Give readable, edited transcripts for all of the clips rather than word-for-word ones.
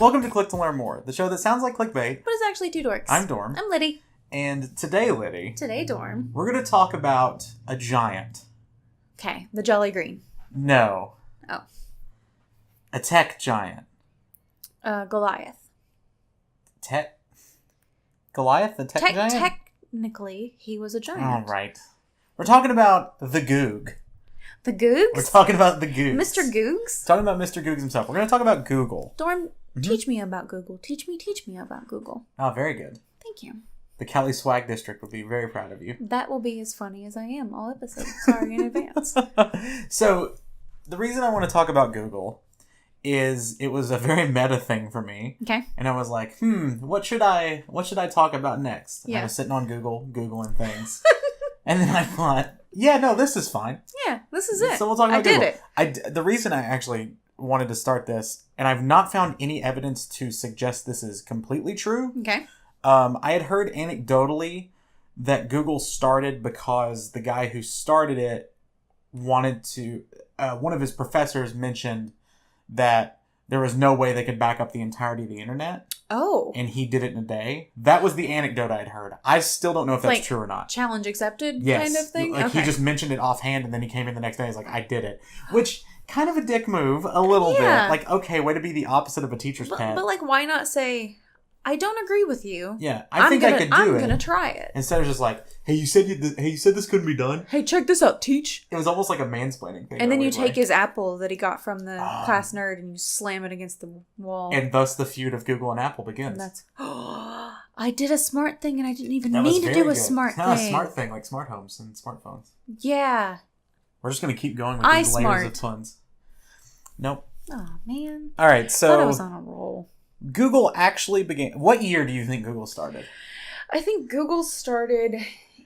Welcome to Click to Learn More, the show that sounds like clickbait. But it's actually two dorks. I'm Dorm. I'm Lidi. And today, Lidi. Today, Dorm. We're going to talk about a giant. Okay, the Jolly Green. No. Oh. A tech giant. Goliath. Goliath, the tech giant? Technically, he was a giant. All right. We're talking about the Goog. The Googs? We're talking about the Googs. Mr. Googs? Talking about Mr. Googs himself. We're going to talk about Google. Dorm, teach me about Google. Teach me about Google. Oh, very good. Thank you. The Cali Swag District would be very proud of you. That will be as funny as I am all episode. Sorry in advance. So, the reason I want to talk about Google is it was a very meta thing for me. Okay. And I was like, what should I talk about next? Yeah. I was sitting on Google, Googling things. And then I thought, yeah, no, this is fine. Yeah, this is it. So we'll talk about Google. I did it. The reason I actually wanted to start this, and I've not found any evidence to suggest this is completely true. Okay. I had heard anecdotally that Google started because the guy who started it wanted to... one of his professors mentioned that there was no way they could back up the entirety of the internet. Oh. And he did it in a day. That was the anecdote I had heard. I still don't know if that's true or not. Challenge accepted yes. kind of thing? Like, okay. He just mentioned it offhand, and then he came in the next day. He's like, I did it. Which, kind of a dick move, a little bit. Like, okay, way to be the opposite of a teacher's pet. But, like, why not say, I don't agree with you. Yeah, I think I could do it. I'm going to try it. Instead of just like, hey, you said this couldn't be done? Hey, check this out, teach. It was almost like a mansplaining thing. And then you take his apple that he got from the class nerd and you slam it against the wall. And thus the feud of Google and Apple begins. And that's, I did a smart thing and I didn't even mean to do a smart thing. Not a smart thing, like smart homes and smartphones. Yeah. We're just going to keep going with these layers of puns. Nope. Oh, man. All right, so... I thought I was on a roll. Google actually began... What year do you think Google started? I think Google started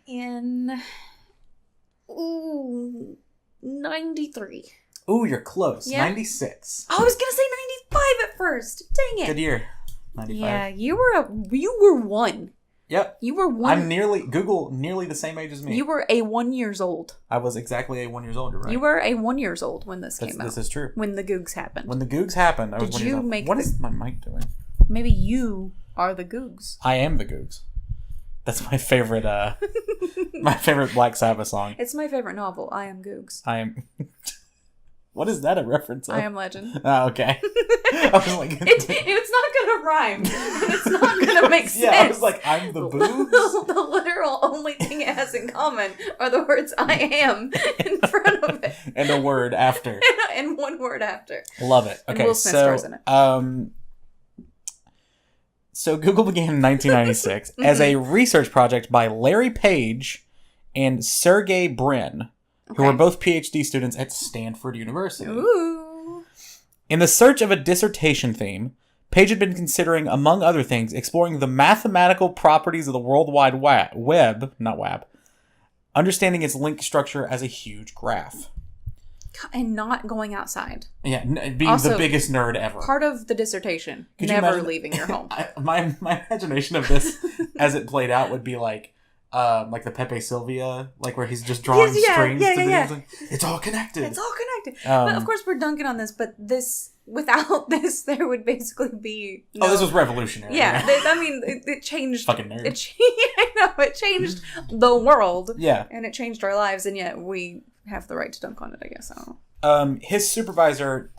in... 93. Ooh, you're close. Yeah? 96. Oh, I was going to say 95 at first. Dang it. Good year. 95. Yeah, you were one. Yep. You were one. I'm Google nearly the same age as me. You were a 1 years old. I was exactly a 1 years old, you're right. You were a 1 years old when this came out. This is true. When the Googs happened. When the Googs happened, I was 1 year old. What is my mic doing? Maybe you are the Googs. I am the Googs. That's my favorite Black Sabbath song. It's my favorite novel, I Am Googs. I am... What is that a reference of? I Am Legend. Oh, okay. I was like... it's not going to rhyme. It's not going to make sense. Yeah, I was like, I'm the Boogs? The literal only thing it has in common are the words I am in front of it. And a word after. And one word after. Love it. Okay, and Will Smith stars in it. So Google began in 1996 as a research project by Larry Page and Sergey Brin, who were both PhD students at Stanford University. Ooh. In the search of a dissertation theme, Page had been considering, among other things, exploring the mathematical properties of the World Wide Web, understanding its link structure as a huge graph. And not going outside. Yeah, being also, the biggest nerd ever. Part of the dissertation, never leaving your home. My imagination of this, as it played out, would be like the Pepe Sylvia, like where he's just drawing strings to do things. It's all connected. It's all connected. But of course, we're dunking on this, but without this, there would basically be this was revolutionary. Yeah, it changed. Fucking nerd. It changed the world. Yeah. And it changed our lives, and yet we have the right to dunk on it, I guess. I don't know. His supervisor,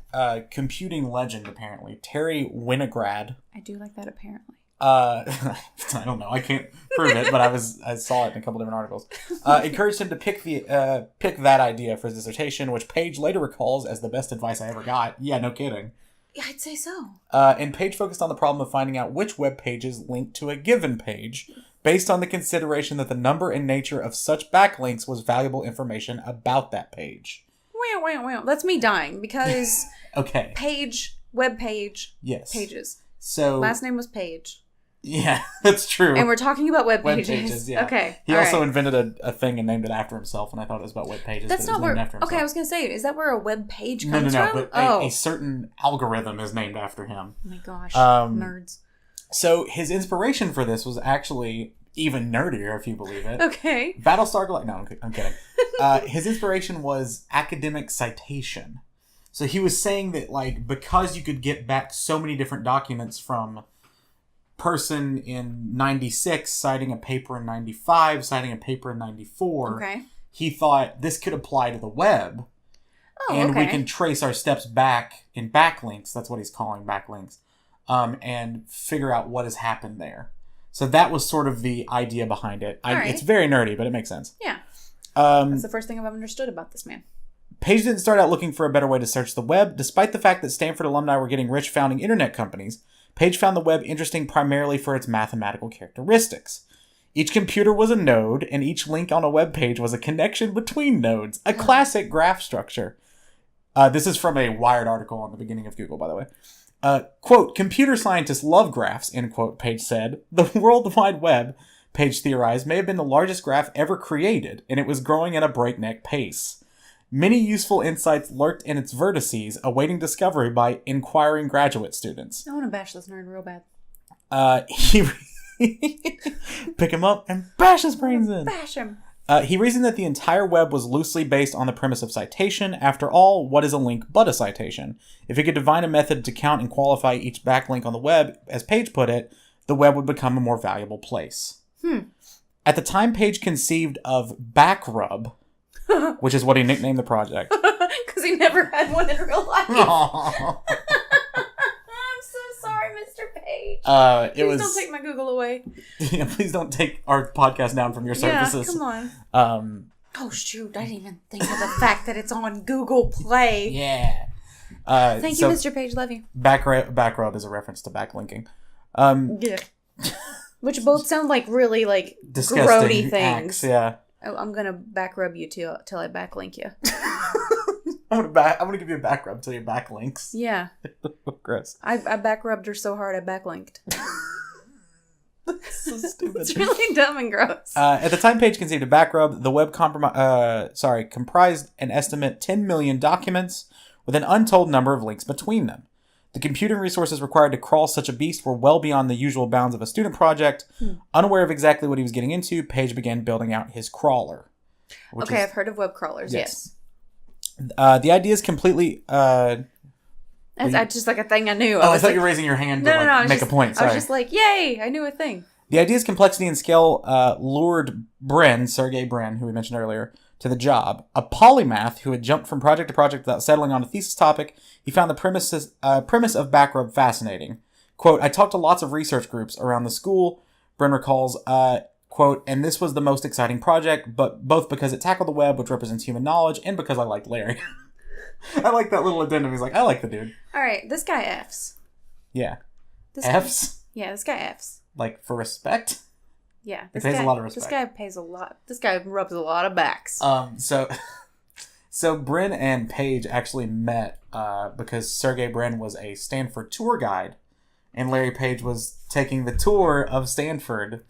computing legend, apparently, Terry Winograd. I do like that, apparently. I don't know. I can't prove it, but I saw it in a couple different articles. Encouraged him to pick that idea for his dissertation, which Page later recalls as the best advice I ever got. Yeah, no kidding. Yeah, I'd say so. And Page focused on the problem of finding out which web pages link to a given page, based on the consideration that the number and nature of such backlinks was valuable information about that page. Wow. That's me dying, because... Okay. Page, web page, yes. pages. So... Last name was Page. Yeah, that's true. And we're talking about web pages. Web pages, yeah. Okay. He also invented a thing and named it after himself, and I thought it was about web pages. That's not where. After himself. Okay, I was going to say, is that where a web page comes No, from? but a certain algorithm is named after him. Oh my gosh, nerds. So his inspiration for this was actually even nerdier, if you believe it. Okay. Battlestar Galactica. No, I'm kidding. His inspiration was academic citation. So he was saying that, like, because you could get back so many different documents from person in 96 citing a paper in 95, citing a paper in 94, okay, he thought this could apply to the web. And we can trace our steps back in backlinks. That's what he's calling backlinks. And figure out what has happened there. So that was sort of the idea behind it. It's very nerdy, but it makes sense. Yeah. That's the first thing I've understood about this man. Page didn't start out looking for a better way to search the web. Despite the fact that Stanford alumni were getting rich founding internet companies, Page found the web interesting primarily for its mathematical characteristics. Each computer was a node, and each link on a web page was a connection between nodes. A classic graph structure. This is from a Wired article on the beginning of Google, by the way. Quote, computer scientists love graphs, end quote, Page said. The World Wide Web, Page theorized, may have been the largest graph ever created, and it was growing at a breakneck pace. Many useful insights lurked in its vertices, awaiting discovery by inquiring graduate students. I want to bash this nerd real bad. Pick him up and bash his brains in. Bash him. He reasoned that the entire web was loosely based on the premise of citation. After all, what is a link but a citation? If he could divine a method to count and qualify each backlink on the web, as Page put it, the web would become a more valuable place. At the time, Page conceived of backrub, which is what he nicknamed the project. Because he never had one in real life. Aww. I'm so sorry, Mr. Page. Please don't take my Google away. Yeah, please don't take our podcast down from your services. Yeah, come on. Oh, shoot. I didn't even think of the fact that it's on Google Play. Yeah. Thank you, Mr. Page. Love you. Backrub is a reference to backlinking. Yeah. Which both sound like really, like, disgusting grody things. Acts, yeah. Oh, I'm gonna backrub you till I backlink you. I'm gonna give you a backrub till your backlinks. Yeah. Gross. I backrubbed her so hard I backlinked. That's so stupid. It's really dumb and gross. At the time Page conceived of backrub, the web comprised an estimate 10 million documents with an untold number of links between them. The computing resources required to crawl such a beast were well beyond the usual bounds of a student project. Unaware of exactly what he was getting into, Page began building out his crawler. Okay, I've heard of web crawlers, yes. The idea is completely... That's just like a thing I knew. I thought you were raising your hand to make a point. Sorry. I was just like, yay, I knew a thing. The idea's complexity and scale lured Sergey Brin, who we mentioned earlier, to the job. A polymath who had jumped from project to project without settling on a thesis topic, he found the premise of backrub fascinating. Quote, I talked to lots of research groups around the school, Brin recalls, quote, and this was the most exciting project, but both because it tackled the web, which represents human knowledge, and because I liked Larry. I like that little addendum. He's like, I like the dude. All right, this guy F's. Yeah. This F's? Yeah, this guy F's. Like, for respect? Yeah. He pays a lot of respect. This guy pays a lot. This guy rubs a lot of backs. So Brin and Page actually met because Sergey Brin was a Stanford tour guide, and Larry Page was taking the tour of Stanford,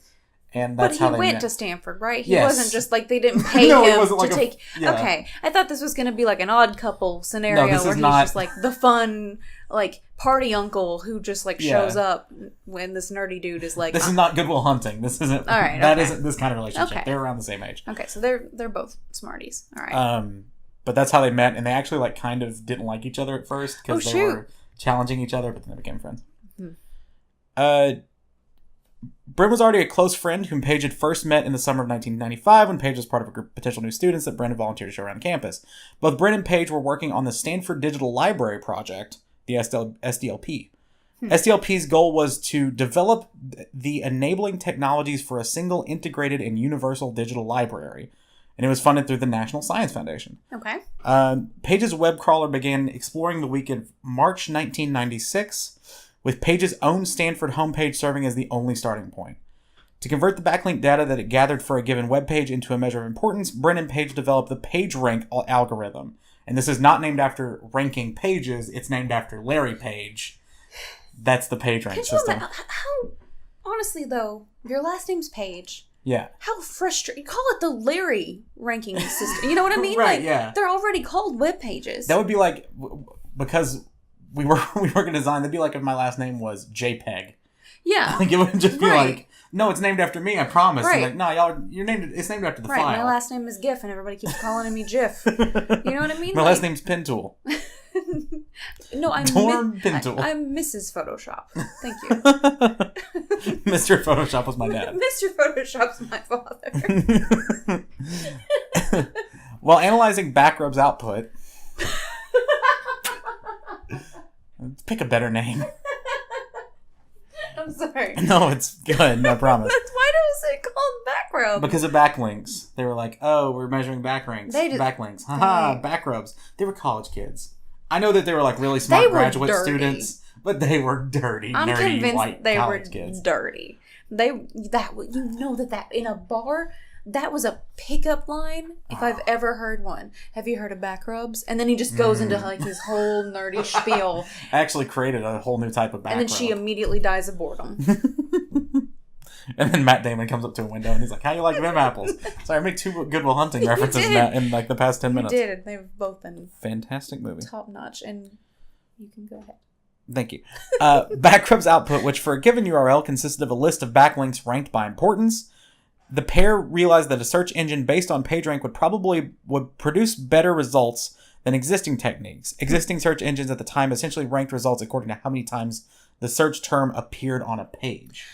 and that's how they met. But he went to Stanford, right? He Yes. wasn't just like they didn't pay him to take. Yeah. Okay, I thought this was going to be like an Odd Couple scenario where he's just like the fun, like party uncle who just like shows up when this nerdy dude is like. This is not Good Will Hunting. This isn't. All right, that isn't this kind of relationship. Okay. They're around the same age. Okay, so they're both smarties. All right. But that's how they met, and they actually like kind of didn't like each other at first because they were challenging each other, but then they became friends. Brin was already a close friend whom Page had first met in the summer of 1995 when Page was part of a group of potential new students that Brin had volunteered to show around campus. Both Brin and Page were working on the Stanford Digital Library Project, the SDLP. SDLP's goal was to develop the enabling technologies for a single integrated and universal digital library, and it was funded through the National Science Foundation. Okay. Page's web crawler began exploring the week of March 1996, with Page's own Stanford homepage serving as the only starting point. To convert the backlink data that it gathered for a given web page into a measure of importance, Brin and Page developed the PageRank algorithm. And this is not named after ranking pages, it's named after Larry Page. That's the PageRank system. How honestly, though, your last name's Page. Yeah. How frustrating. Call it the Larry ranking system. You know what I mean? Right, yeah. They're already called web pages. That would be like, because we work in design, that'd be like if my last name was JPEG. Yeah. Like, it would just be like, no, it's named after me, I promise. Right. And like, no, it's named after the file. My last name is GIF, and everybody keeps calling me GIF. You know what I mean? My last name's Pintool. No, I'm Pintool. I'm Mrs. Photoshop. Thank you. Mr. Photoshop was my dad. Mr. Photoshop's my father. While analyzing Backrub's output, pick a better name. I'm sorry. No, it's good. No promise. Why was it called Backrub? Because of backlinks. They were like, oh, we're measuring backlinks. Haha, backrubs. They were college kids. I know that they were like really smart graduate students, but they were dirty, I'm nerdy, convinced white they college were kids. Dirty. That in a bar, that was a pickup line if I've ever heard one. Have you heard of Backrubs? And then he just goes into like his whole nerdy spiel. I actually created a whole new type of backrub. And then she immediately dies of boredom. And then Matt Damon comes up to a window and he's like, how you like them apples? So I made 2 Good Will Hunting references in like the past 10 minutes. You did. They've both been fantastic movie. Top notch. And you can go ahead. Thank you. Backrub's output, which for a given URL consisted of a list of backlinks ranked by importance. The pair realized that a search engine based on PageRank would produce better results than existing techniques. Existing search engines at the time essentially ranked results according to how many times the search term appeared on a page.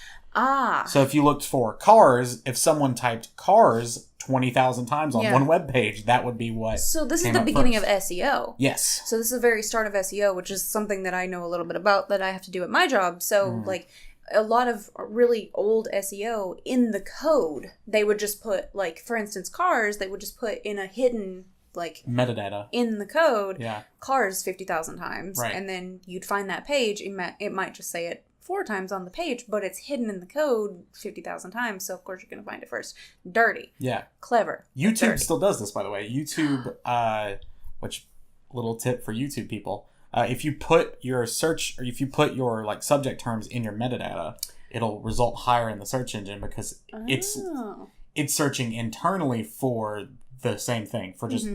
So if you looked for cars, if someone typed cars 20,000 times on one web page, that would be what. So this is the beginning of SEO. Yes. So this is the very start of SEO, which is something that I know a little bit about that I have to do at my job. So like a lot of really old SEO in the code, they would just put like, for instance, cars, they would just put in a hidden like metadata in the code, yeah, cars 50,000 times. Right. And then you'd find that page. It might just say it 4 times on the page, but it's hidden in the code 50,000 times, so of course you're going to find it first. Dirty. Yeah. Clever. YouTube still does this, by the way. YouTube, which, little tip for YouTube people, if you put your search, or if you put your like subject terms in your metadata, it'll result higher in the search engine because it's searching internally for the same thing, for just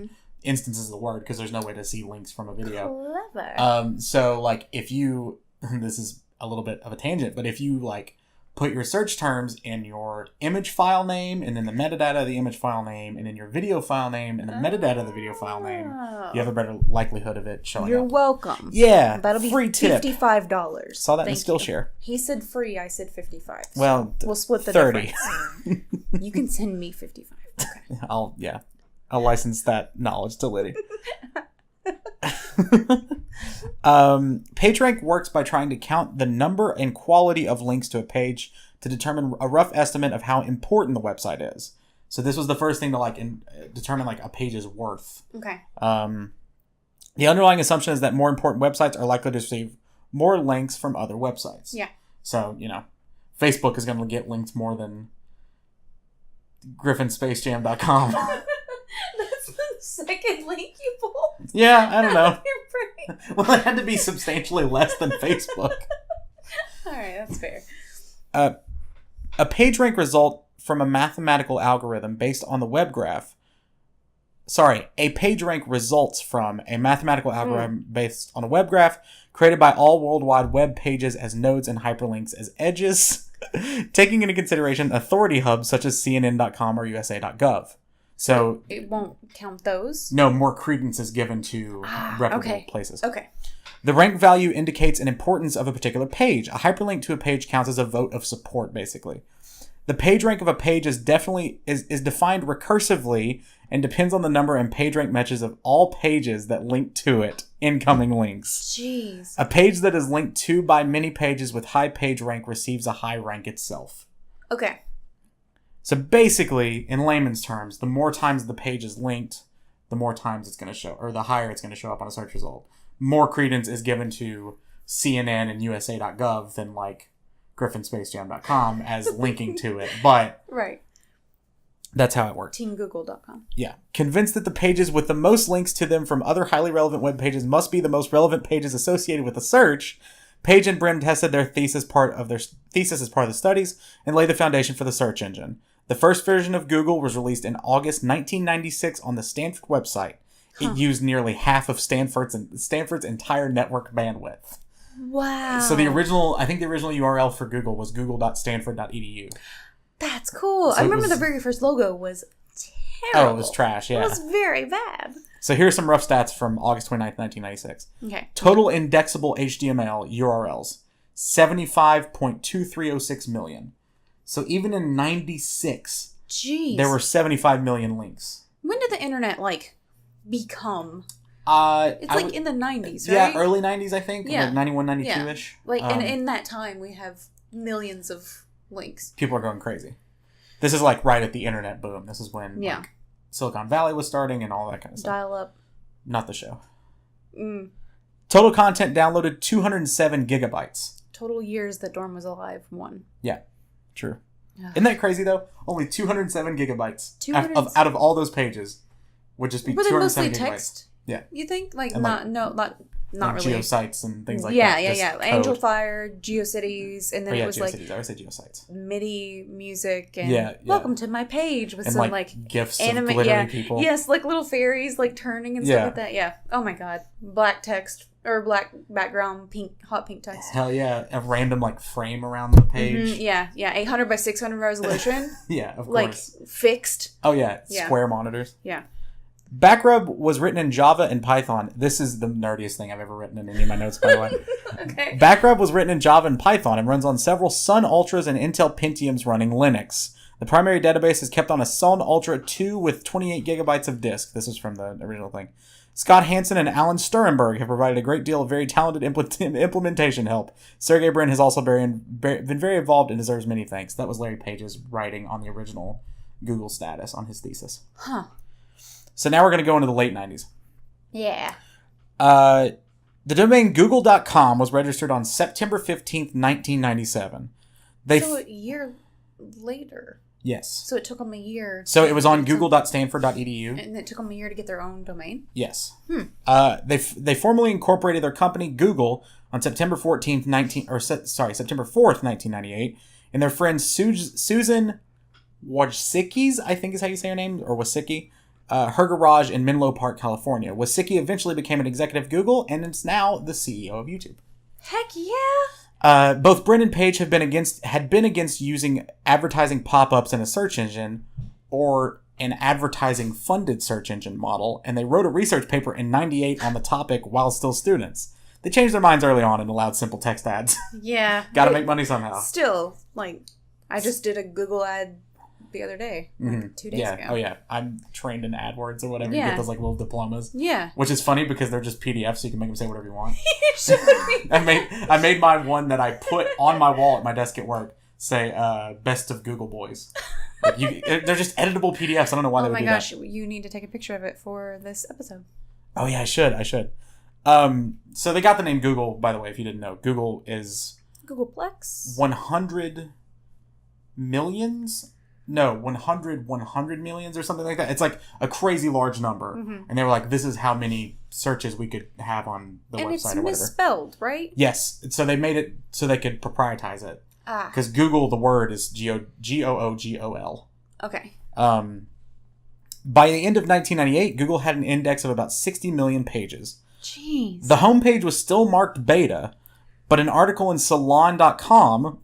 instances of the word, because there's no way to see links from a video. Clever. So like if you, this is a little bit of a tangent, but if you like put your search terms in your image file name and then the metadata of the image file name and then your video file name and the metadata of the video file name, you have a better likelihood of it showing You're up. welcome. Yeah. That'll be free tip. $55. Saw that in Skillshare. He said free, I said 55. So well, we'll split the 30. difference. You can send me 55. Okay. I'll license that knowledge to Lidi. PageRank works by trying to count the number and quality of links to a page to determine a rough estimate of how important the website is. So this was the first thing to determine like a page's worth. Okay. The underlying assumption is that more important websites are likely to receive more links from other websites. Yeah. So, Facebook is going to get linked more than griffinspacejam.com. That's the second link you pulled. Yeah, I don't know. Your brain. Well, it had to be substantially less than Facebook. All right, that's fair. A PageRank result from a mathematical algorithm based on the web graph. Sorry, a PageRank results from a mathematical algorithm based on a web graph created by all worldwide web pages as nodes and hyperlinks as edges, taking into consideration authority hubs such as CNN.com or USA.gov. So it won't count those? No, more credence is given to reputable places. Okay. The rank value indicates an importance of a particular page. A hyperlink to a page counts as a vote of support, basically. The page rank of a page is definitely defined recursively and depends on the number and page rank matches of all pages that link to it, incoming links. Jeez. A page that is linked to by many pages with high page rank receives a high rank itself. Okay. So basically, in layman's terms, the more times the page is linked, the more times it's going to show, or the higher it's going to show up on a search result. More credence is given to CNN and USA.gov than like griffinspacejam.com as linking to it. But right. That's how it works. TeamGoogle.com. Yeah. Convinced that the pages with the most links to them from other highly relevant web pages must be the most relevant pages associated with the search, Page and Brin tested their thesis as part of the studies and laid the foundation for the search engine. The first version of Google was released in August 1996 on the Stanford website. It used nearly half of Stanford's entire network bandwidth. Wow. So the original URL for Google was google.stanford.edu. That's cool. So I remember the very first logo was terrible. Oh, it was trash, yeah. It was very bad. So here's some rough stats from August 29th, 1996. Okay. Total indexable HTML URLs, 75.2306 million. So even in 96, Jeez. there were 75 million links. When did the internet, become? It's in the 90s, right? Yeah, early 90s, I think. Yeah. Like 91, 92-ish. Yeah. And in that time, we have millions of links. People are going crazy. This is right at the internet boom. This is when Silicon Valley was starting and all that kind of stuff. Dial up. Not the show. Mm. Total content downloaded 207 gigabytes. Total years that Dorm was alive, 1. Yeah, true. Isn't that crazy though? Only 207 gigabytes 200... out of all those pages would just be 207 gigabytes. Text? Yeah. You think And not really. Geosites and things like that. Yeah. Angel Fire, GeoCities, and then it was GeoCities. I always say Geosites. MIDI music and welcome to my page with some gifs anime, of glittery people. Yes, little fairies turning and stuff like that. Yeah. Oh my god. Black text or black background, hot pink text. Hell yeah. A random frame around the page. Mm-hmm. Yeah. 800 by 600 resolution. Yeah, of course. Fixed. Oh yeah. Square monitors. Yeah. Backrub was written in Java and Python. This is the nerdiest thing I've ever written in any of my notes, by the way. Okay. Backrub was written in Java and Python and runs on several Sun Ultras and Intel Pentiums running Linux. The primary database is kept on a Sun Ultra 2 with 28 gigabytes of disk. This is from the original thing. Scott Hansen and Alan Sturenberg have provided a great deal of very talented implementation help. Sergey Brin has also been very involved and deserves many thanks. That was Larry Page's writing on the original Google status on his thesis. Huh. So now we're going to go into the late 90s. Yeah. The domain google.com was registered on September 15th, 1997. So a year later. Yes. So it took them a year. So it was on google.stanford.edu. And it took them a year to get their own domain? Yes. They formally incorporated their company, Google, on September 4th, 1998. And their friend Susan Wojcicki, I think is how you say her name, or Wojcicki, her garage in Menlo Park, California. Wojcicki eventually became an executive of Google and is now the CEO of YouTube. Heck yeah! Both Brin and Page had been against using advertising pop-ups in a search engine or an advertising-funded search engine model, and they wrote a research paper in '98 on the topic while still students. They changed their minds early on and allowed simple text ads. Yeah. Gotta make money somehow. Still, I just did a Google ad the other day, 2 days ago. Oh yeah, I'm trained in AdWords or whatever. You get those little diplomas. Yeah. Which is funny because they're just PDFs, so you can make them say whatever you want. You should be. I made my one that I put on my wall at my desk at work say "Best of Google Boys." They're just editable PDFs. I don't know why they would do that. Oh my gosh, you need to take a picture of it for this episode. Oh yeah, I should. So they got the name Google, by the way, if you didn't know. Google is Googleplex? 100 millions. No, 100 millions or something like that. It's a crazy large number. Mm-hmm. And they were like, this is how many searches we could have on the website or whatever. And it's misspelled, right? Yes. So they made it so they could proprietize it. Because Google, the word is Googol. Okay. By the end of 1998, Google had an index of about 60 million pages. Jeez. The homepage was still marked beta, but an article in Salon.com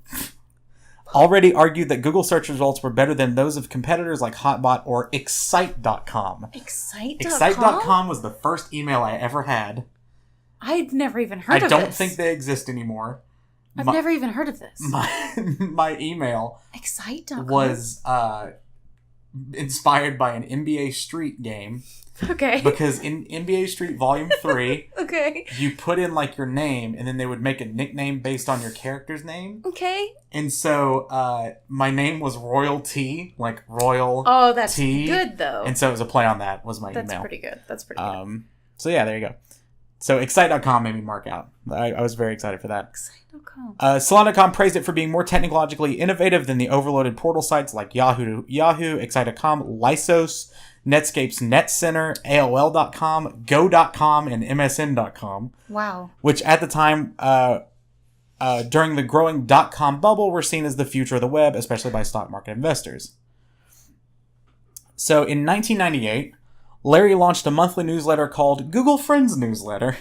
already argued that Google search results were better than those of competitors like Hotbot or Excite.com. Excite.com? Excite.com was the first email I ever had. I'd never even heard of this. I don't think they exist anymore. I've never even heard of this. My email Excite.com was inspired by an NBA Street game. Okay. Because in NBA Street Volume 3, okay, you put in your name and then they would make a nickname based on your character's name. Okay. And so my name was Royal T, Royal Oh, that's T. good though. And so it was a play on that was my email. That's pretty good. Good. So yeah, there you go. So Excite.com made me mark out. I was very excited for that. Excite.com. Salon.com praised it for being more technologically innovative than the overloaded portal sites like Yahoo, Excite.com, Lysos, Netscape's Net Center, AOL.com, Go.com, and MSN.com. Wow. Which at the time during the growing dot-com bubble were seen as the future of the web, especially by stock market investors. So in 1998, Larry launched a monthly newsletter called Google Friends Newsletter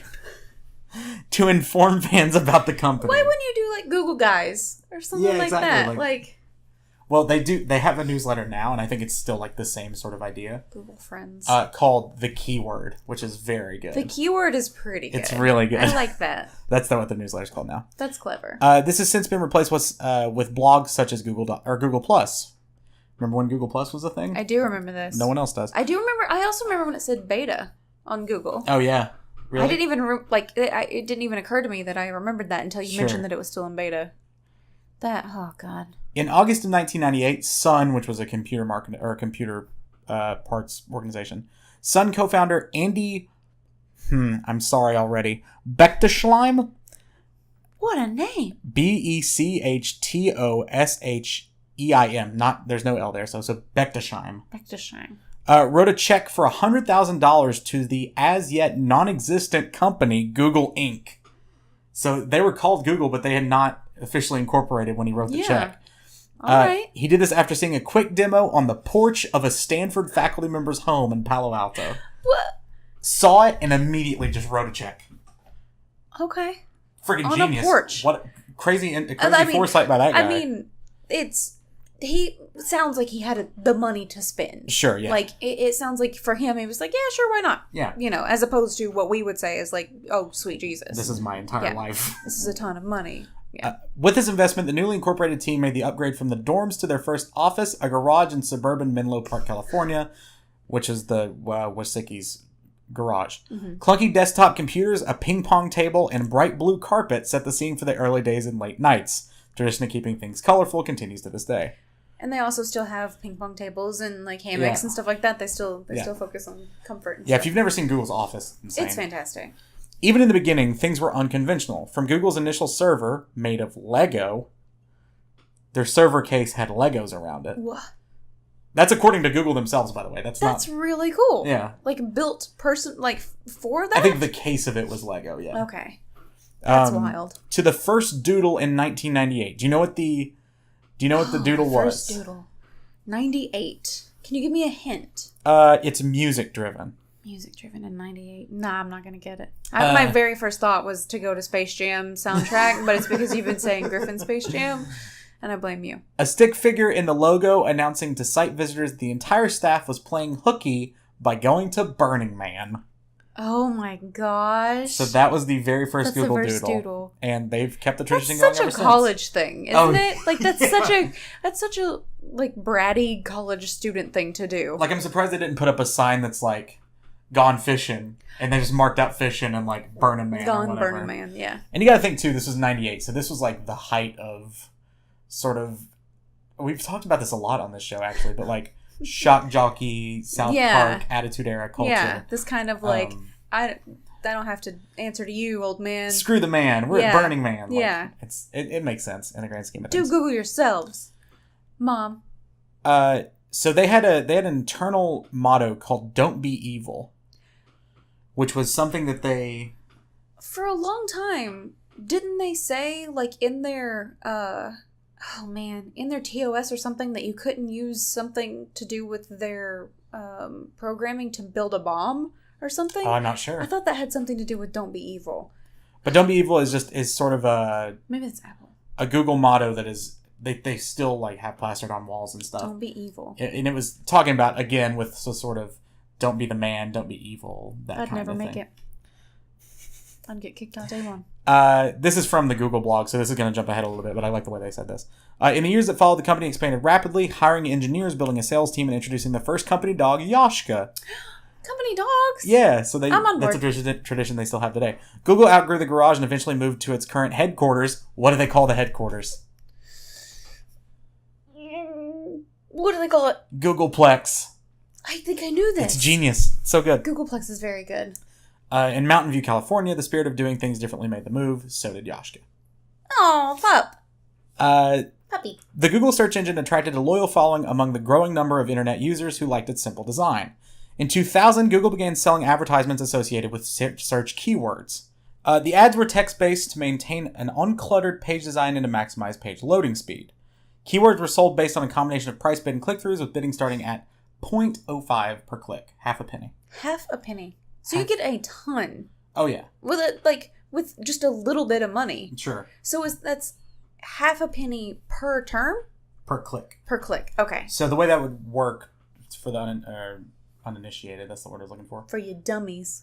to inform fans about the company. Why wouldn't you do like Google Guys or something like that? Well, they have a newsletter now, and I think it's still like the same sort of idea. Google Friends. Called The Keyword, which is very good. The Keyword is pretty good. It's really good. I like that. That's not what the newsletter's called now. That's clever. This has since been replaced with blogs such as Google Plus. Remember when Google Plus was a thing? I do remember this. No one else does. I do remember. I also remember when it said beta on Google. Oh yeah, really? I didn't even it didn't even occur to me that I remembered that until you mentioned that it was still in beta. Oh god. In August of 1998, Sun, which was a computer parts organization, Sun co-founder Andy, I'm sorry already, Bechtolsheim. What a name! Bechtosheim. There's no L there, so Bechtolsheim. Bechtolsheim. Wrote a check for $100,000 to the as yet non-existent company Google Inc. So they were called Google, but they had not officially incorporated when he wrote the check. All right. He did this after seeing a quick demo on the porch of a Stanford faculty member's home in Palo Alto. What? Saw it and immediately just wrote a check. Okay. Freaking on genius. A porch. What crazy foresight by that guy. I mean, he sounds like he had the money to spend. Sure, yeah. Like, it sounds like for him, he was like, yeah, sure, why not? Yeah. As opposed to what we would say is like, oh, sweet Jesus. This is my entire life. This is a ton of money. Yeah. With this investment, the newly incorporated team made the upgrade from the dorms to their first office, a garage in suburban Menlo Park, California, which is the Wasicki's garage. Mm-hmm. Clunky desktop computers, a ping pong table, and bright blue carpet set the scene for the early days and late nights. Tradition of keeping things colorful continues to this day. And they also still have ping pong tables and like hammocks and stuff like that. They still focus on comfort and stuff. If you've never seen Google's office, it's fantastic. Even in the beginning, things were unconventional. From Google's initial server, made of Lego, their server case had Legos around it. What? That's according to Google themselves, by the way. That's really cool. Yeah. Like built for that? I think the case of it was Lego, yeah. Okay. That's wild. To the first doodle in 1998. Do you know what the doodle was? First doodle. 98. Can you give me a hint? It's music driven. Music driven in 98. Nah, I'm not going to get it. My very first thought was to go to Space Jam soundtrack, but it's because you've been saying Griffin Space Jam, and I blame you. A stick figure in the logo announcing to site visitors the entire staff was playing hooky by going to Burning Man. Oh my gosh. So that was the very first Google doodle. And they've kept the tradition going ever since. That's such a college thing, isn't it? Like that's such a like bratty college student thing to do. Like I'm surprised they didn't put up a sign that's like gone fishing and they just marked out fishing and like Burning Man or whatever. Burning Man, yeah. And you got to think too, this was 98. So this was like the height of sort of, we've talked about this a lot on this show actually, but like shock jockey, South Park, Attitude Era culture. Yeah, this kind of like, I don't have to answer to you, old man. Screw the man. We're at Burning Man. Like, yeah. It makes sense in the grand scheme of things. Do Google yourselves. Mom. So they had an internal motto called "Don't be evil," which was something that they... For a long time, didn't they say, like, in their... in their TOS or something that you couldn't use something to do with their programming to build a bomb or something? Oh, I'm not sure. I thought that had something to do with "Don't be evil." But "Don't be evil" is sort of a... Maybe it's Apple. A Google motto that is... They still like have plastered on walls and stuff. Don't be evil. And it was talking about, again, with sort of don't be the man, don't be evil, that I'd kind of thing. never make it. I'd get kicked out day one. This is from the Google blog, so this is going to jump ahead a little bit, but I like the way they said this. In the years that followed, the company expanded rapidly, hiring engineers, building a sales team, and introducing the first company dog, Yoshka. Company dogs? Yeah, so I'm on board. That's a tradition they still have today. Google outgrew the garage and eventually moved to its current headquarters. What do they call the headquarters? What do they call it? Googleplex. I think I knew this. It's genius. It's so good. Googleplex is very good. In Mountain View, California, the spirit of doing things differently made the move. So did Yoshka. Oh, pup. Puppy. The Google search engine attracted a loyal following among the growing number of internet users who liked its simple design. In 2000, Google began selling advertisements associated with search keywords. The ads were text-based to maintain an uncluttered page design and to maximize page loading speed. Keywords were sold based on a combination of price bid and click-throughs, with bidding starting at 0.05 per click, half a penny. Half a penny. So you get a ton. Oh, yeah. With it, like, with just a little bit of money. Sure. So that's half a penny per term? Per click. Per click. Okay. So the way that would work for the uninitiated, that's the word I was looking for. For you dummies.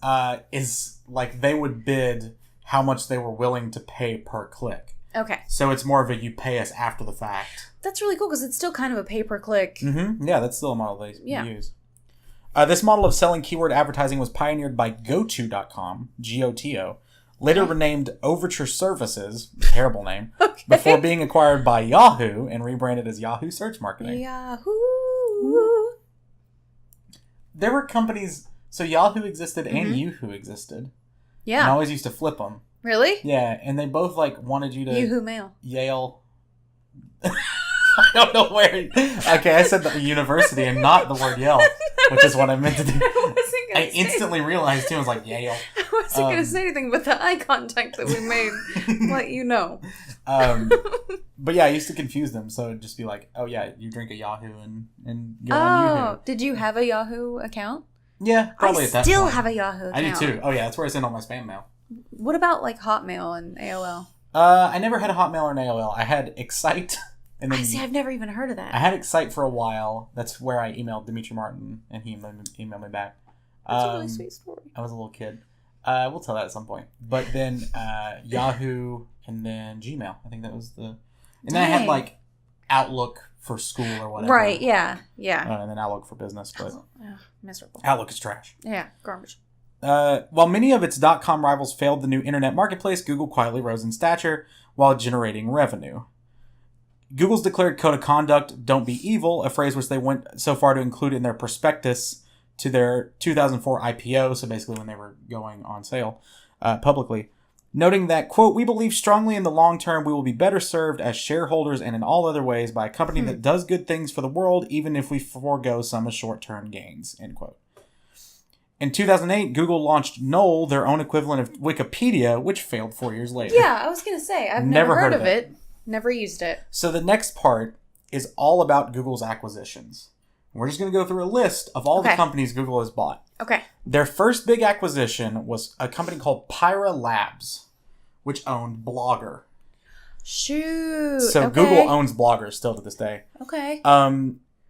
Is like they would bid how much they were willing to pay per click. Okay. So it's more of a you pay us after the fact. That's really cool because it's still kind of a pay per click. Mm-hmm. Yeah, that's still a model they use. This model of selling keyword advertising was pioneered by Goto.com, G-O-T-O, later renamed Overture Services, terrible name, before being acquired by Yahoo and rebranded as Yahoo Search Marketing. Yahoo! There were companies, so Yahoo existed and Yoohoo existed. Yeah. And I always used to flip them. Really? Yeah, and they both wanted you to Yoohoo Mail. Yale. I don't know where. Okay, I said the university and not the word Yale, which is what I meant to do. I instantly realized too. I was like Yale. I wasn't going to say anything, but the eye contact that we made let you know. But yeah, I used to confuse them, so it'd just be like, oh yeah, you drink a Yahoo and go on Yoohoo. Did you have a Yahoo account? Yeah, probably at that point. I still have a Yahoo account. I do too. Oh yeah, that's where I send all my spam mail. What about like Hotmail and AOL? I never had a Hotmail or an AOL. I had Excite. And then I've never even heard of that. I had Excite for a while. That's where I emailed Dimitri Martin, and he emailed me back. That's a really sweet story. I was a little kid. We'll tell that at some point. But then Yahoo, and then Gmail. I think that was the... And then I had like Outlook for school or whatever. Right, yeah. And then Outlook for business. But miserable. Outlook is trash. Yeah, garbage. While many of its .com rivals failed the new internet marketplace, Google quietly rose in stature while generating revenue. Google's declared code of conduct, don't be evil, a phrase which they went so far to include in their prospectus to their 2004 IPO, so basically when they were going on sale publicly, noting that, quote, we believe strongly in the long term we will be better served as shareholders and in all other ways by a company that does good things for the world, even if we forego some short-term gains, end quote. In 2008, Google launched Knoll, their own equivalent of Wikipedia, which failed 4 years later. Yeah, I was going to say, I've never heard of it. Never used it. So the next part is all about Google's acquisitions. We're just going to go through a list of all the companies Google has bought. Okay. Their first big acquisition was a company called Pyra Labs, which owned Blogger. Shoot. So Google owns Blogger still to this day. Okay.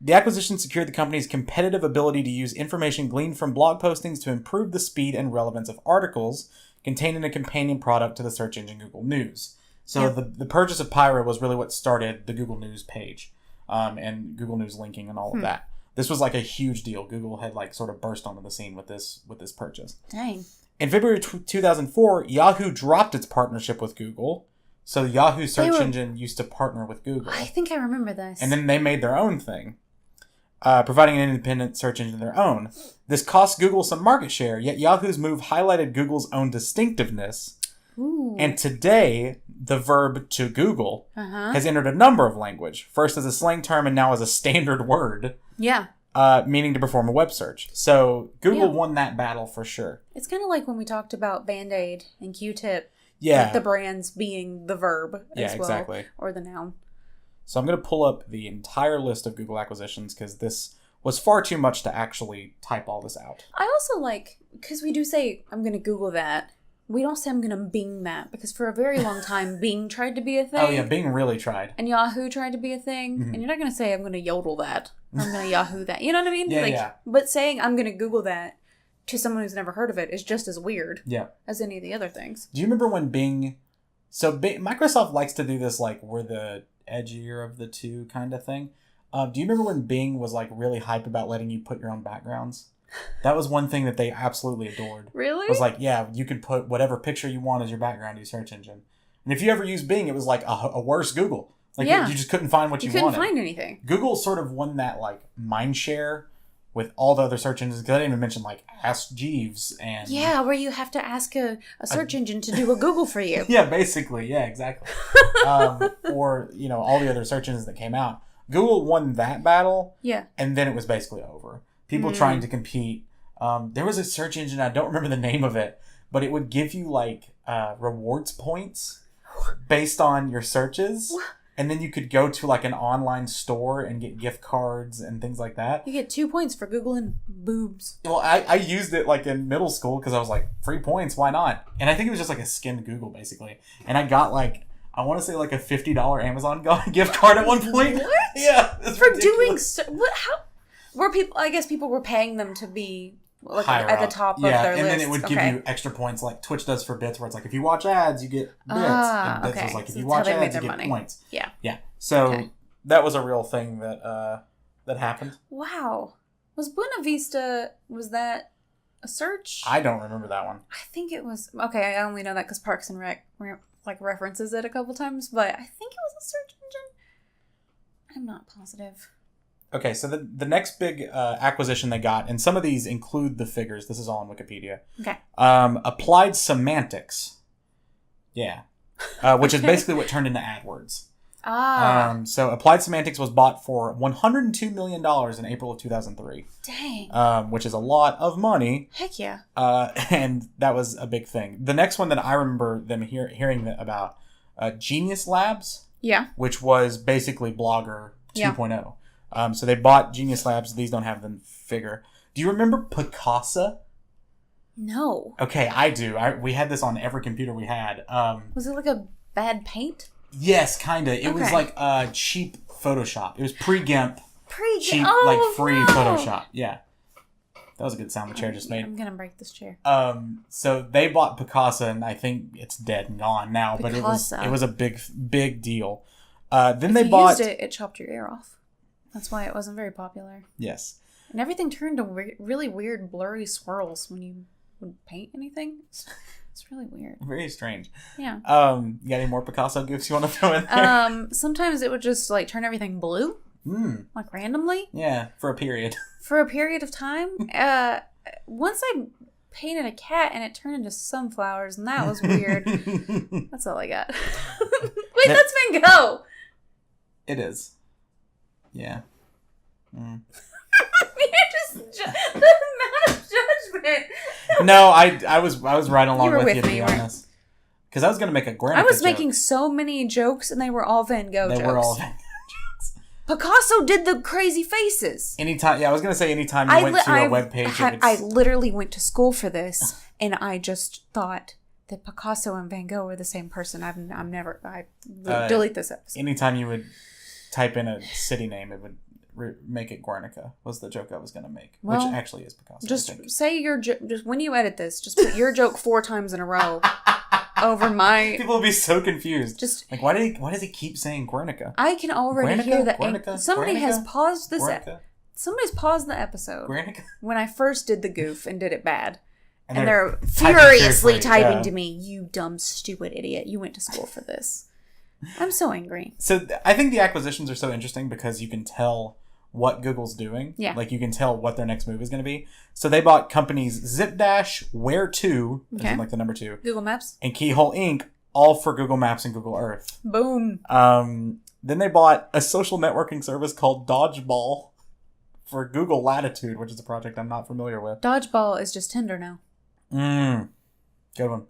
The acquisition secured the company's competitive ability to use information gleaned from blog postings to improve the speed and relevance of articles contained in a companion product to the search engine Google News. So the purchase of Pyra was really what started the Google News page and Google News linking and all of that. This was like a huge deal. Google had like sort of burst onto the scene with this purchase. Dang. In February 2004, Yahoo dropped its partnership with Google. So Yahoo search engine used to partner with Google. I think I remember this. And then they made their own thing, providing an independent search engine of their own. This cost Google some market share, yet Yahoo's move highlighted Google's own distinctiveness. Ooh. And today, the verb to Google has entered a number of language. First as a slang term and now as a standard word. Yeah. Meaning to perform a web search. So Google won that battle for sure. It's kind of like when we talked about Band-Aid and Q-Tip. Yeah. Like the brands being the verb as well. Exactly. Or the noun. So I'm going to pull up the entire list of Google acquisitions because this was far too much to actually type all this out. I also like, because we do say, I'm going to Google that. We don't say I'm going to Bing that, because for a very long time, Bing tried to be a thing. Oh, yeah, Bing really tried. And Yahoo tried to be a thing. And you're not going to say, I'm going to Yodel that. Or I'm going to Yahoo that. You know what I mean? Yeah. But saying, I'm going to Google that to someone who's never heard of it is just as weird as any of the other things. Do you remember when Bing... So Microsoft likes to do this, like, we're the edgier of the two kind of thing. Do you remember when Bing was, like, really hype about letting you put your own backgrounds? That was one thing that they absolutely adored. Really? It was like, yeah, you could put whatever picture you want as your background in your search engine. And if you ever used Bing, it was like a worse Google. Like, you just couldn't find what you wanted. You couldn't find anything. Google sort of won that, like, mind share with all the other search engines. Because I didn't even mention, like, Ask Jeeves and... Yeah, where you have to ask a search engine to do a Google for you. Yeah, basically. Yeah, exactly. Or, you know, all the other search engines that came out. Google won that battle. Yeah. And then it was basically over. People trying to compete. There was a search engine, I don't remember the name of it, but it would give you like rewards points based on your searches. And then you could go to like an online store and get gift cards and things like that. You get 2 points for Googling boobs. Well, I used it like in middle school because I was like, free points, why not? And I think it was just like a skinned Google basically. And I got like, I want to say like a $50 Amazon gift card at one point. What? Yeah. For ridiculous. Doing what? How? Were people? I guess people were paying them to be like at the top of their list. And then it would give you extra points like Twitch does for bits, where it's like if you watch ads, you get bits. And bits is like if you watch ads, you get points. Yeah. Yeah. So that was a real thing that happened. Wow. Was Buena Vista, was that a search? I don't remember that one. I think it was. Okay, I only know that because Parks and Rec like references it a couple times, but I think it was a search engine. I'm not positive. Okay, so the next big acquisition they got, and some of these include the figures. This is all on Wikipedia. Okay. Applied Semantics. Yeah. Which is basically what turned into AdWords. So Applied Semantics was bought for $102 million in April of 2003. Dang. Which is a lot of money. Heck yeah. And that was a big thing. The next one that I remember them hearing about, Genius Labs. Yeah. Which was basically Blogger 2.0. So they bought Genius Labs. These don't have the figure. Do you remember Picasa? No. Okay, I do. We had this on every computer we had. Was it like a bad paint? Yes, kind of. It was like cheap Photoshop. It was pre-GIMP. Cheap, free Photoshop. Yeah. That was a good sound the chair just made. I'm going to break this chair. So they bought Picasa, and I think it's dead and gone now. But it was a big deal. Then they bought... If you used it chopped your ear off. That's why it wasn't very popular. Yes. And everything turned to really weird, blurry swirls when you would paint anything. It's really weird. Very strange. Yeah. You got any more Picasso gifts you want to throw in there? Sometimes it would just like turn everything blue. Like randomly. Yeah, for a period. For a period of time. Once I painted a cat and it turned into sunflowers, and that was weird. That's all I got. Wait, that's Van Gogh. It is. Yeah. You're just the amount of judgment. No, I was right along with you to be honest. Because I was going to make a Guernica I was joke. making so many jokes, and they were all Van Gogh jokes. They were all Van Gogh jokes. Picasso did the crazy faces. I was going to say anytime you went to a webpage. I literally went to school for this, and I just thought that Picasso and Van Gogh were the same person. I delete this episode. Anytime you would type in a city name, it would make it Guernica, was the joke I was going to make. Which actually is Picasso. Just say your joke. Just when you edit this, just put your joke 4 times in a row over my... People will be so confused. Just like, why does he keep saying Guernica? I can already hear that. Somebody has paused this. Somebody's paused the episode. Guernica? When I first did the goof and did it bad. And they're furiously typing to me, you dumb, stupid idiot. You went to school for this. I'm so angry. So I think the acquisitions are so interesting because you can tell what Google's doing. Yeah. Like you can tell what their next move is going to be. So they bought companies ZipDash, Where2, as in like the number 2. Google Maps. And Keyhole Inc., all for Google Maps and Google Earth. Boom. Then they bought a social networking service called Dodgeball for Google Latitude, which is a project I'm not familiar with. Dodgeball is just Tinder now. Good one.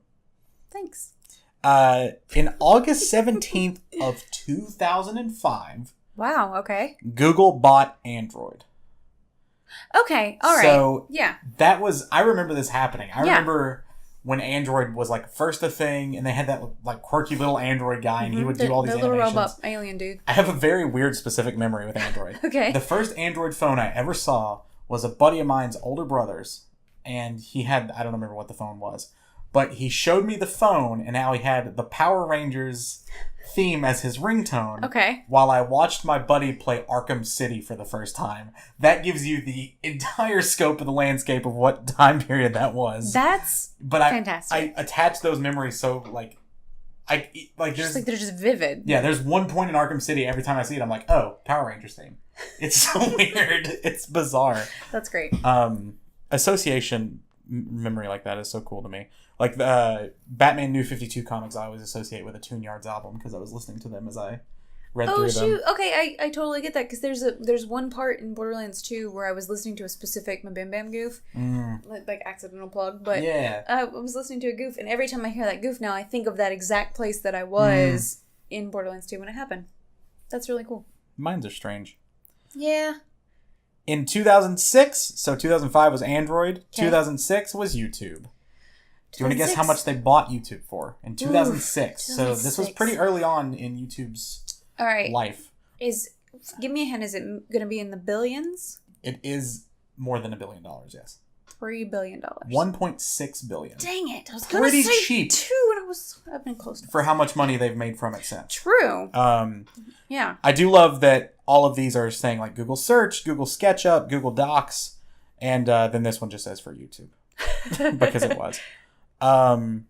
Thanks. In August 17th of 2005... Wow, okay. Google bought Android. Okay, all right. So, yeah. That was... I remember this happening. I remember when Android was, like, first a thing, and they had that, like, quirky little Android guy, and he would do all these animations. The little robot alien dude. I have a very weird specific memory with Android. Okay. The first Android phone I ever saw was a buddy of mine's older brother's, and he had... I don't remember what the phone was, but he showed me the phone, and how he had the Power Rangers theme as his ringtone. Okay. While I watched my buddy play Arkham City for the first time. That gives you the entire scope of the landscape of what time period that was. That's fantastic. I attach those memories so they're just vivid. Yeah, there's one point in Arkham City every time I see it, I'm like, oh, Power Rangers theme. It's so weird. It's bizarre. That's great. Association memory like that is so cool to me. Like the Batman New 52 comics I always associate with a Toon Yards album because I was listening to them as I read Oh through shoot! them. Okay, I totally get that because there's one part in Borderlands 2 where I was listening to a specific Mabim Bam goof, like accidental plug, but Yeah. I was listening to a goof, and every time I hear that goof now, I think of that exact place that I was in Borderlands 2 when it happened. That's really cool. Minds are strange. Yeah. In 2006, so 2005 was Android, Okay. 2006 was YouTube. Do you want to guess how much they bought YouTube for in 2006? So this was pretty early on in YouTube's life. Give me a hint. Is it going to be in the billions? It is more than $1 billion, yes. $3 billion. 1.6 billion. Dang it! I was going to Pretty say cheap 2, and I've been close to for how much money they've made from it since. True. Yeah. I do love that all of these are saying like Google Search, Google SketchUp, Google Docs, and then this one just says for YouTube because it was. I'm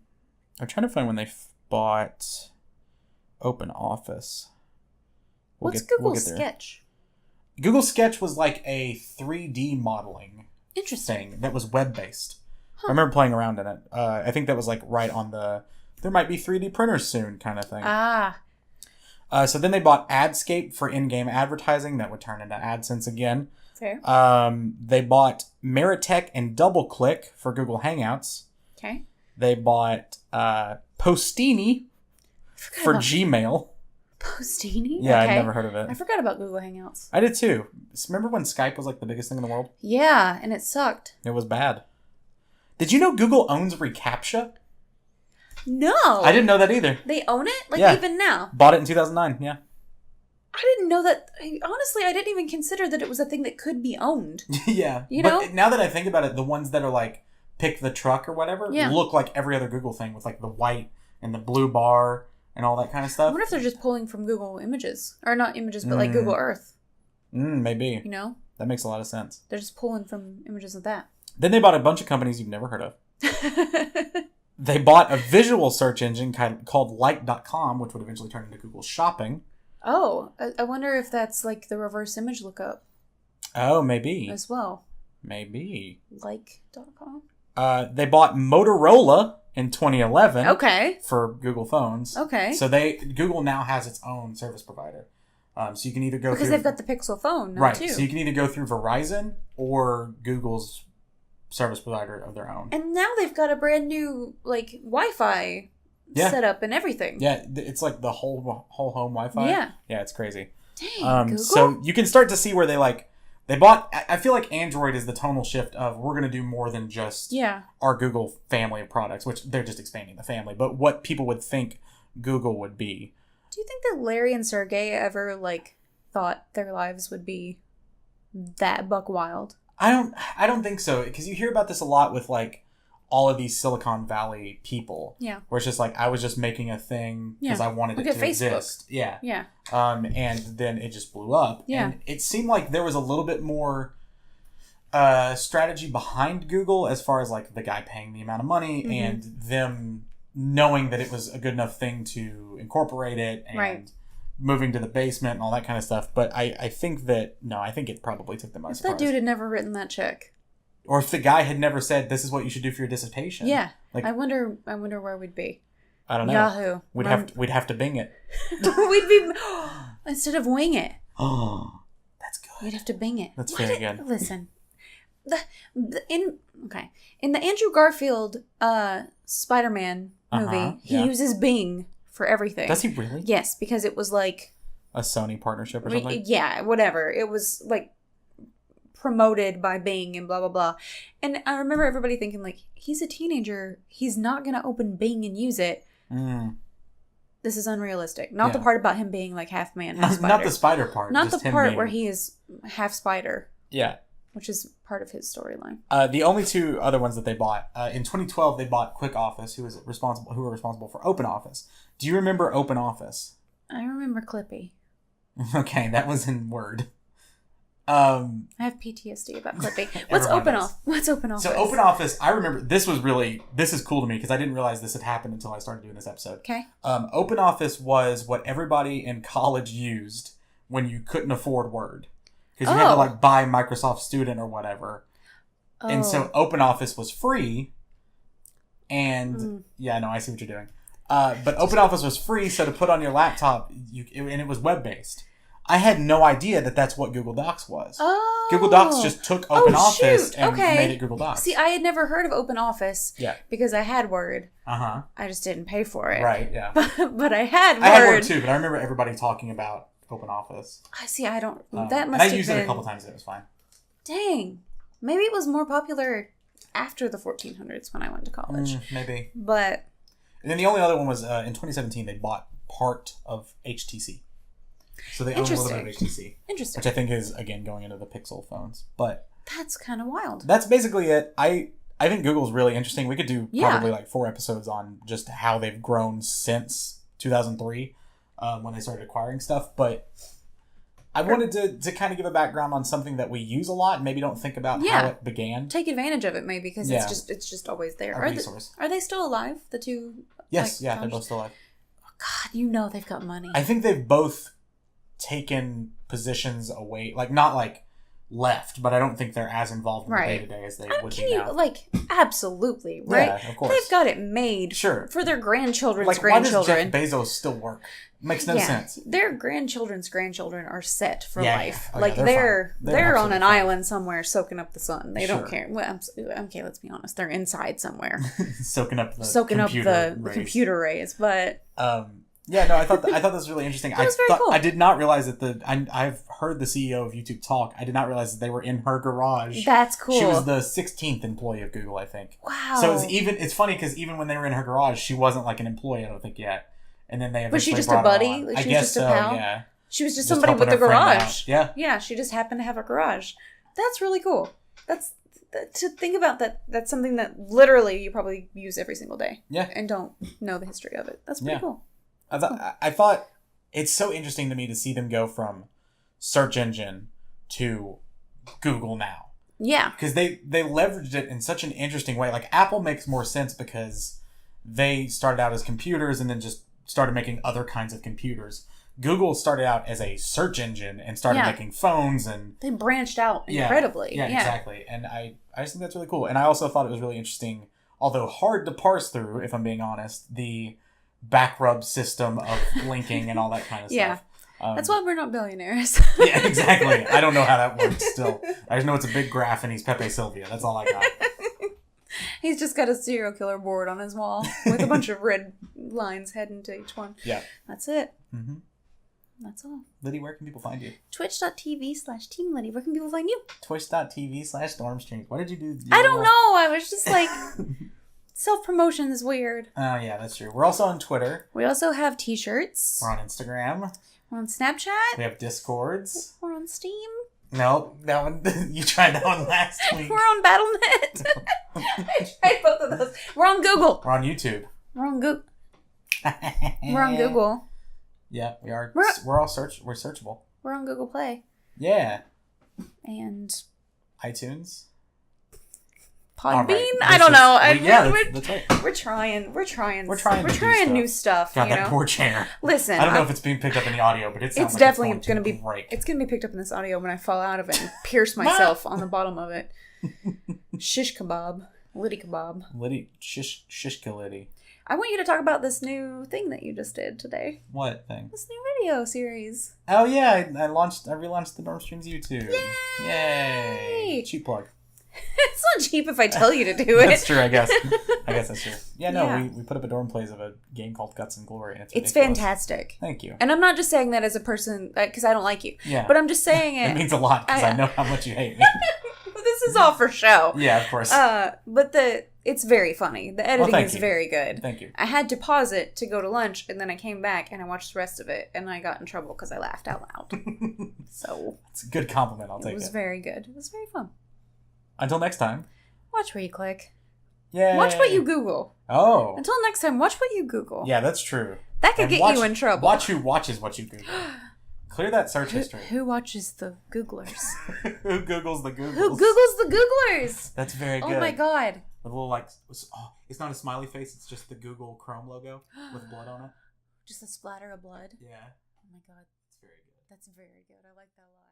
trying to find when they bought Open Office. What's Google Sketch? Google Sketch was like a 3D modeling Interesting. thing that was web-based. I remember playing around in it. I think that was like right on the there might be 3D printers soon kind of thing. So then they bought Adscape for in-game advertising. That would turn into AdSense again. Fair. They bought Meritech and DoubleClick for Google Hangouts. Okay. They bought Postini for Gmail. Postini? Yeah, okay. I'd never heard of it. I forgot about Google Hangouts. I did too. Remember when Skype was like the biggest thing in the world? Yeah, and it sucked. It was bad. Did you know Google owns reCAPTCHA? No. I didn't know that either. They own it? Like Yeah. even now? Bought it in 2009, yeah. I didn't know that. Honestly, I didn't even consider that it was a thing that could be owned. Yeah. You but know? now that I think about it, the ones that are like pick the truck or whatever look like every other Google thing with like the white and the blue bar and all that kind of I stuff. wonder if they're just pulling from Google Images. Or not Images, but like Google Earth. Maybe. You know? That makes a lot of sense. They're just pulling from images of that. Then they bought a bunch of companies you've never heard of. They bought a visual search engine called Like.com, which would eventually turn into Google Shopping. Oh, I wonder if that's like the reverse image lookup Oh, maybe. as well. Maybe. Like.com? They bought Motorola in 2011 Okay. for Google phones. Okay. So Google now has its own service provider. So you can either go Because through... they've got the Pixel phone now, right. too. So you can either go through Verizon or Google's service provider of their own. And now they've got a brand new, like, Wi-Fi setup and everything. Yeah, it's like the whole home Wi-Fi. Yeah. Yeah, it's crazy. Dang, Google? So you can start to see where they bought... I feel like Android is the tonal shift of we're going to do more than just our Google family of products, which they're just expanding the family, but what people would think Google would be. Do you think that Larry and Sergey ever, like, thought their lives would be that buck wild? I don't think so, because you hear about this a lot with like all of these Silicon Valley people. Yeah. Where it's just like I was just making a thing because I wanted it to exist. Yeah. Yeah. And then it just blew up. Yeah. And it seemed like there was a little bit more strategy behind Google as far as like the guy paying the amount of money and them knowing that it was a good enough thing to incorporate it and moving to the basement and all that kind of stuff. But I think that, no, I think it probably took them by surprise. That dude had never written that check. Or if the guy had never said, this is what you should do for your dissertation. Yeah. Like, I wonder where we'd be. I don't know. Yahoo. We'd have to Bing it. We'd be... Instead of wing it. Oh, that's good. You'd have to Bing it. That's very good. Listen. In the Andrew Garfield Spider-Man movie, he uses Bing for everything. Does he really? Yes, because it was like a Sony partnership or something? Yeah, whatever. It was like promoted by Bing and blah blah blah. And I remember everybody thinking like, he's a teenager, he's not gonna open Bing and use it. This is unrealistic. Not the part about him being like half man, half spider. Not the spider part. Not just the part where he is half spider. Yeah. Which is part of his storyline. The only two other ones that they bought in 2012, they bought Quick Office, who were responsible for Open Office. Do you remember Open Office? I remember Clippy. Okay, that was in Word. I have PTSD about Clippy. What's Open Office? So Open Office, I remember this is cool to me because I didn't realize this had happened until I started doing this episode. Okay. Open Office was what everybody in college used when you couldn't afford Word. Because you had to like buy Microsoft Student or whatever. And so Open Office was free. And I see what you're doing. But OpenOffice was free, so to put on your laptop, and it was web-based. I had no idea that that's what Google Docs was. Oh. Google Docs just took OpenOffice and made it Google Docs. See, I had never heard of OpenOffice. Yeah. Because I had Word. Uh-huh. I just didn't pay for it. Right, yeah. But I had Word. I had Word too, but I remember everybody talking about OpenOffice. I see, I don't... that must have been... I used it a couple times and it was fine. Dang. Maybe it was more popular after the 1400s when I went to college. Maybe. But... And then the only other one was in 2017, they bought part of HTC. So they own a little bit of HTC. Interesting. Which I think is, again, going into the Pixel phones. But that's kind of wild. That's basically it. I think Google's really interesting. We could do probably like 4 episodes on just how they've grown since 2003 when they started acquiring stuff. But I wanted to kind of give a background on something that we use a lot and maybe don't think about how it began. Take advantage of it maybe because it's just always there. Are they still alive, the two? Yes, they're both still alive. Oh, God, they've got money. I think they've both taken positions away, like not like left, but I don't think they're as involved in the day-to-day as they would be now. Absolutely, right? Yeah, of course. They've got it made for their grandchildren's grandchildren. Why does Jeff Bezos still work? Makes no sense. Their grandchildren's grandchildren are set for life. Yeah. Oh, they're on an island somewhere soaking up the sun. They don't care. Well, okay, let's be honest. They're inside somewhere. soaking up the computer rays. But yeah, no, I thought that was really interesting. That was very cool. I did not realize that I've heard the CEO of YouTube talk. I did not realize that they were in her garage. That's cool. She was the 16th employee of Google, I think. Wow. So it's funny because even when they were in her garage, she wasn't like an employee, I don't think, yet. And then they was she just a buddy? I guess so, pal? yeah. She was just somebody with a garage. Yeah. Yeah, she just happened to have a garage. That's really cool. To think about that. That's something that literally you probably use every single day. Yeah. And don't know the history of it. That's pretty cool. I thought it's so interesting to me to see them go from search engine to Google now. Yeah. Because they leveraged it in such an interesting way. Like Apple makes more sense because they started out as computers and then just started making other kinds of computers. Google started out as a search engine and started making phones, and they branched out incredibly. Yeah, exactly. And I just think that's really cool. And I also thought it was really interesting, although hard to parse through, if I'm being honest, the back rub system of linking and all that kind of stuff. That's why we're not billionaires. Yeah, exactly. I don't know how that works still. I just know it's a big graph and he's Pepe Sylvia. That's all I got. He's just got a serial killer board on his wall with a bunch of red lines heading to each one. Yeah. That's it. Mm-hmm. That's all. Liddy, where can people find you? Twitch.tv/Team Liddy. Where can people find you? Twitch.tv/Stormstreams. What did you do? I don't know. I was just like... Self-promotion is weird. Oh, yeah, that's true. We're also on Twitter. We also have t-shirts. We're on Instagram. We're on Snapchat. We have Discords. We're on Steam. Nope, that one, you tried that one last week. We're on Battle.net. I tried both of those. We're on Google. We're on YouTube. We're on Google. We're on Google. Yeah, we are. We're searchable. We're on Google Play. Yeah. And iTunes. Podbean? Right. I don't know. That's right. We're trying new stuff. God, that poor chair. Listen, I don't know if it's being picked up in the audio, but it's definitely going to be. It's going to be picked up in this audio when I fall out of it and pierce myself on the bottom of it. Shish kebab, Liddy kebab. Shishka Liddy. I want you to talk about this new thing that you just did today. What thing? This new video series. Oh yeah, I relaunched the Dorm Streams YouTube. Yay! Cheap plug. It's not cheap if I tell you to do it. That's true, I guess. That's true. Yeah, no, we put up a dorm plays of a game called Guts and Glory, and it's fantastic. Thank you. And I'm not just saying that as a person, because I don't like you. Yeah. But I'm just saying it. It means a lot, because I know how much you hate me. This is all for show. Yeah, of course. But it's very funny. The editing is very good. Thank you. I had to pause it to go to lunch, and then I came back and I watched the rest of it, and I got in trouble because I laughed out loud. So it's a good compliment. I'll take it. It was very good. It was very fun. Until next time. Watch where you click. Yay. Watch what you Google. Oh. Until next time, watch what you Google. Yeah, that's true. That could get you in trouble. Watch who watches what you Google. Clear that search history. Who watches the Googlers? Who Googles the Googles? Who Googles the Googlers? That's very good. Oh my god. A little it's not a smiley face, it's just the Google Chrome logo with blood on it. Just a splatter of blood? Yeah. Oh my god. It's very good. That's very good. I like that a lot.